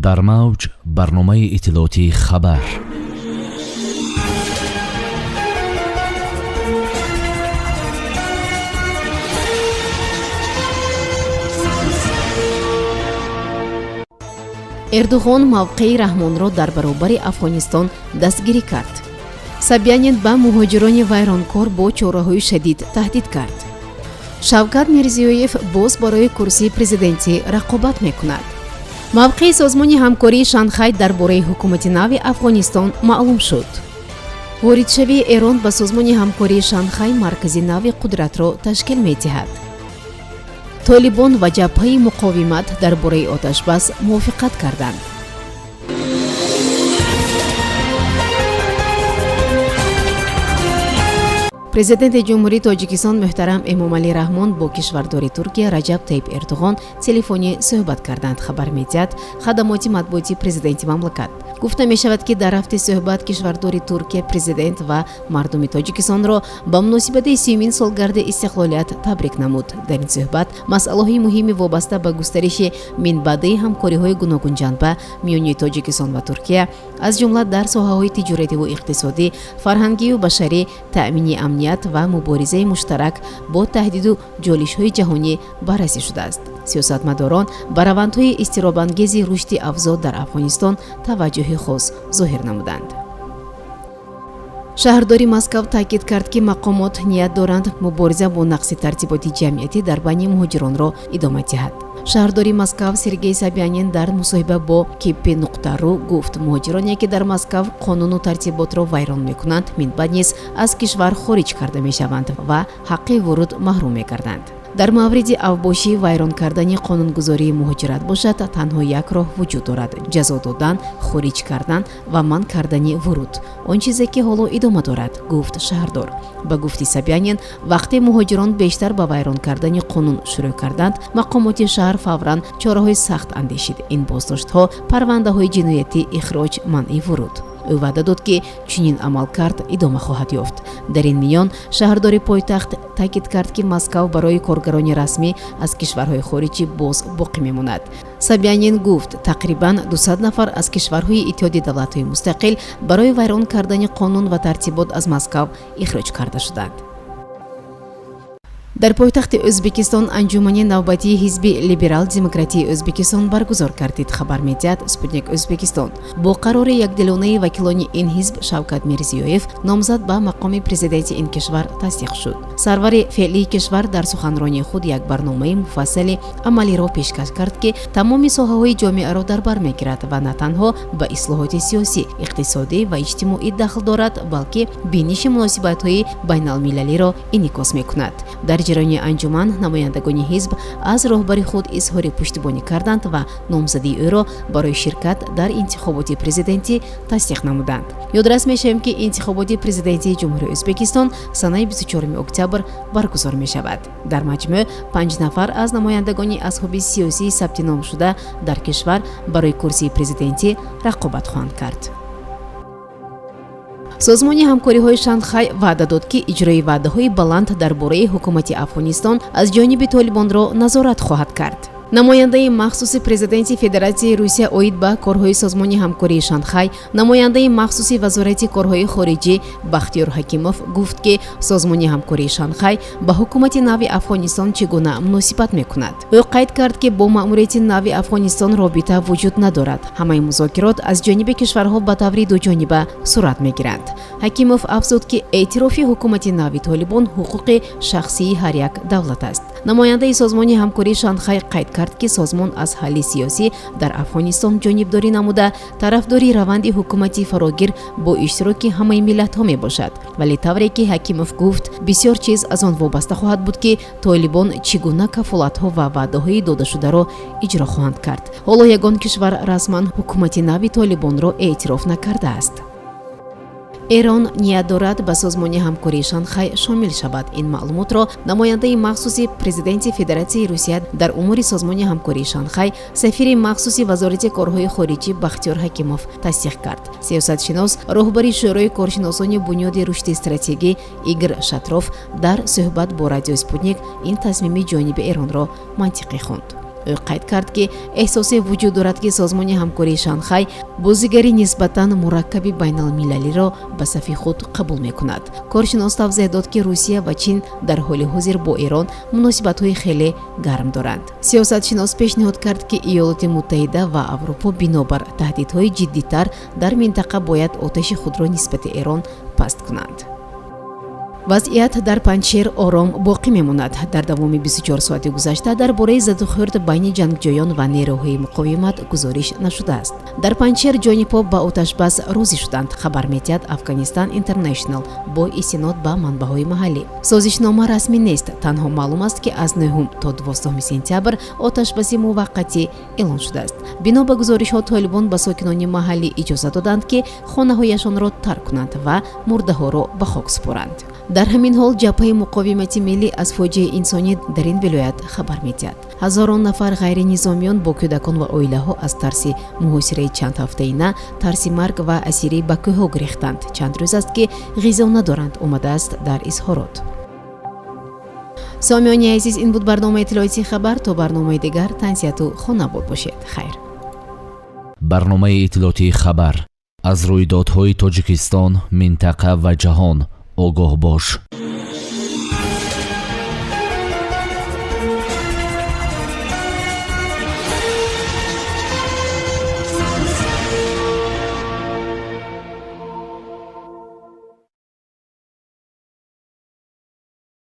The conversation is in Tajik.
дар мавҷ барномаи иттилоотии хабар. эрдуғон мавқеи раҳмонро дар баробари афғонистон дастгирӣ кард. Сабиянин ба муҳоҷирони вайронкор бо чораҳои шадид таҳдид кард. Шавкат Мирзиёев боз барои курсии президентӣ рақобат мекунад. мавқеи созмони ҳамкории Шанхай дар бораи ҳукумати нави Афғонистон маълум шуд. воридшавии Эрон ба созмони ҳамкории Шанхай маркази нави қудратро ташкил медиҳад. Толибон ва ҷабҳаи муқовимат дар бораи оташбас мувофиқат карданд. президенти ҷумҳурии Тоҷикистон муҳтарам Эмомалӣ Раҳмон бо кишвардори Туркия Раҷаб Тайип Эрдуғон телефонӣ суҳбат карданд, хабар медиҳад хадамоти матбуоти президенти мамлакат. гуфта мешавад ки дар ҳафти суҳбат кишвардори Туркия президент ва мардуми Тоҷикистонро ба муносибати 30-мин солгарди истиқлолият табрик намуд. дар ин суҳбат масъалаҳои муҳими вобаста ба густариши минбаъдаи ҳамкориҳои гуногунҷанба миёни Тоҷикистон ва Туркия аз ҷумла дар соҳаҳои тиҷоративу иқтисодӣ, фарҳангию башарӣ, таъмини амният ва муборизаи муштарак бо таҳдиду ҷолишҳои ҷаҳонӣ баррасӣ шудааст. сиёсатмадорон ба равандҳои изтиробангези рушди афзод дар Афғонистон таваҷҷӯҳи хос зоҳир намуданд. шаҳрдори Москав таъкид кард ки мақомот ният доранд мубориза бо нақси тартиботи ҷамъиятӣ дар байни муҳоҷиронро идома диҳад. шаҳрдори Москав Сергей Собянин дар мусоҳиба бо kp.ru гуфт, муҳоҷироне ки дар Москав қонуну тартиботро вайрон мекунанд, минбаъд низ аз кишвар хориҷ карда мешаванд ва ҳаққи вуруд маҳрум мегарданд. дар мавриди авбошӣ вайрон кардани қонунгузории муҳоҷират бошад, танҳо як роҳ вуҷуд дорад: ҷазо додан, хориҷ кардан ва манъ кардани вуруд. он чизе ки ҳоло идома дорад, гуфт шаҳрдор. ба гуфти Собянин, вақте муҳоҷирон бештар ба вайрон кардани қонун шурӯъ карданд, мақомоти шаҳр фавран чораҳои сахт андешид. ин боздоштҳо, парвандаҳои ҷиноятӣ, ихроҷ, манъи вуруд. ӯ ваъда дод ки чунин амалкард идома хоҳад ёфт. дар ин миён шаҳрдори пойтахт таъкид кард ки Москав барои коргарони расмӣ аз кишварҳои хориҷӣ боз боқӣ мемонад. Собянин гуфт, тақрибан 200 нафар аз кишварҳои Иттиҳоди Давлатҳои Мустақил барои вайрон кардани қонун ва тартибот аз Москав ихроҷ карда шуданд. дар пойтахти Ӯзбекистон анҷумани навбатии ҳизби Либерал-демократии Ӯзбекистон баргузор гардид, хабар медиҳад Спутник Ӯзбекистон. бо қарори якдилонаи вакилони ин ҳизб Шавкат Мирзиёев номзад ба мақоми президенти ин кишвар тасдиқ шуд. сарвари феълии кишвар дар суханронии худ як барномаи муфассали амалиро пешкаш кард ки тамоми соҳаҳои ҷомеаро дар бар мегирад ва на танҳо ба ислоҳоти сиёсӣ, иқтисодӣ ва иҷтимоӣ дахл дорад, балки биниши муносибатҳои байналмилалиро инъикос мекунад. дар ҷараёни анҷуман намояндагони ҳизб аз роҳбари худ изҳори пуштибонӣ карданд ва номзадии ӯро барои ширкат дар интихоботи президентӣ тасдиқ намуданд. ёдрас мешавем ки интихоботи президентии ҷумҳурии Ӯзбекистон санаи 24 октябр баргузор мешавад. дар маҷмӯъ 5 нафар аз намояндагони асҳоби сиёсии сабтиnomшуда дар кишвар барои курсии президентӣ рақобат хоҳанд кард. созмони ҳамкориҳои Шанхай ваъда дод ки иҷрои ваъдаҳои баланд дар бораи ҳукумати Афғонистон аз ҷониби Толибонро назорат хоҳад кард. намояндаи махсуси президенти Федератсияи Русия оид ба корҳои созмони ҳамкории Шанхай, намояндаи махсуси вазорати корҳои хориҷӣ Бахтиёр Ҳакимов гуфт ки созмони ҳамкории Шанхай ба ҳукумати нави Афғонистон чӣ гуна муносибат мекунад. ӯ қайд кард ки бо маъмурияти нави Афғонистон робита вуҷуд надорад. ҳамаи музокирот аз ҷониби кишварҳо ба таври дуҷониба сурат мегиранд. Ҳакимов афзуд ки эътирофи ҳукумати нави Толибон ҳуқуқи шахсии ҳар як давлат аст. намояндаи созмони ҳамкории Шанхай қайд кард ки созмон аз ҳалли сиёсӣ дар Афғонистон ҷонибдорӣ намуда, тарафдори раванди ҳукумати фарогир бо иштироки ҳамаи миллатҳо мебошад. вале тавре ки Ҳакимов гуфт, бисёр чиз аз он вобаста хоҳад буд ки Толибон чӣ гуна кафолатҳо ва ваъдаҳои додашударо иҷро хоҳанд кард. ҳоло ягон кишвар расман ҳукумати нави Толибонро эътироф накардааст. Эрон ният дорад ба созмони ҳамкории Шанхай шомил шавад. ин маълумотро намояндаи махсуси президенти Федератсияи Русия дар умури созмони ҳамкории Шанхай, сафири махсуси вазорати корҳои хориҷӣ Бахтиёр Ҳакимов тасдиқ кард. сиёсатшинос, роҳбари шӯрои коршиносони бунёди рушди стратегӣ Игор Шатров дар суҳбат бо радиои Спутник ин тасмими ҷониби Эронро мантиқӣ хонд. ӯ қайд кард ки эҳсосе вуҷуд дорад ки созмони ҳамкории шанхай бозигари нисбатан мураккаби байналмилалиро ба сафи худ қабул мекунад. Коршинос тавзеҳ дод ки Русия ва Чин дар ҳоли ҳозир бо Эрон муносибатҳои хеле гарм доранд. Сиёсатшинос пешниҳод кард ки Иёлоти Муттаҳида ва Аврупо бинобар таҳдидҳои ҷиддитар дар минтақа бояд оташи худро нисбати Эрон паст кунанд. вазъият дар Панҷшер ором боқӣ мемонад. Дар давоми 24 соати гузашта дар бораи задухӯрд байни ҷангҷӯён ва нерӯҳои муқовимат гузориш нашудааст. Дар Панҷшер ҷонибҳо ба оташбас розӣ шуданд, хабар медиҳад Афганистан International бо истинод ба манбаъҳои маҳаллӣ. Созишнома расмӣ нест, танҳо маълум аст ки аз 9 то 12 сентябр оташбаси муваққатӣ эълон шудааст. Бино ба гузоришҳо Толибон ба сокинони маҳаллӣ иҷоза доданд ки хонаҳояшонро тарк кунанд ва мурдаҳоро ба хок супоранд. дар ҳамин ҳол ҷабҳаи муқовимати миллӣ аз фоҷиаи инсонӣ дар ин вилоят хабар медиҳад. ҳазорон нафар ғайринизомиён бо кӯдакон ва оилаҳо аз тарси муҳосираи чандҳафтаина, тарси марг ва асирӣ ба кӯҳҳо гирехтанд. Чанд рӯз аст ки ғизо надоранд, омадааст дар изҳорот. сомиёни азиз, ин буд барномаи иттилоотии хабар. То барномаи дигар тансияту хонабод бошед. хайр. барномаи иттилоотии хабар аз рӯйдодҳои Тоҷикистон, минтақа ва ҷаҳон огоҳ бош.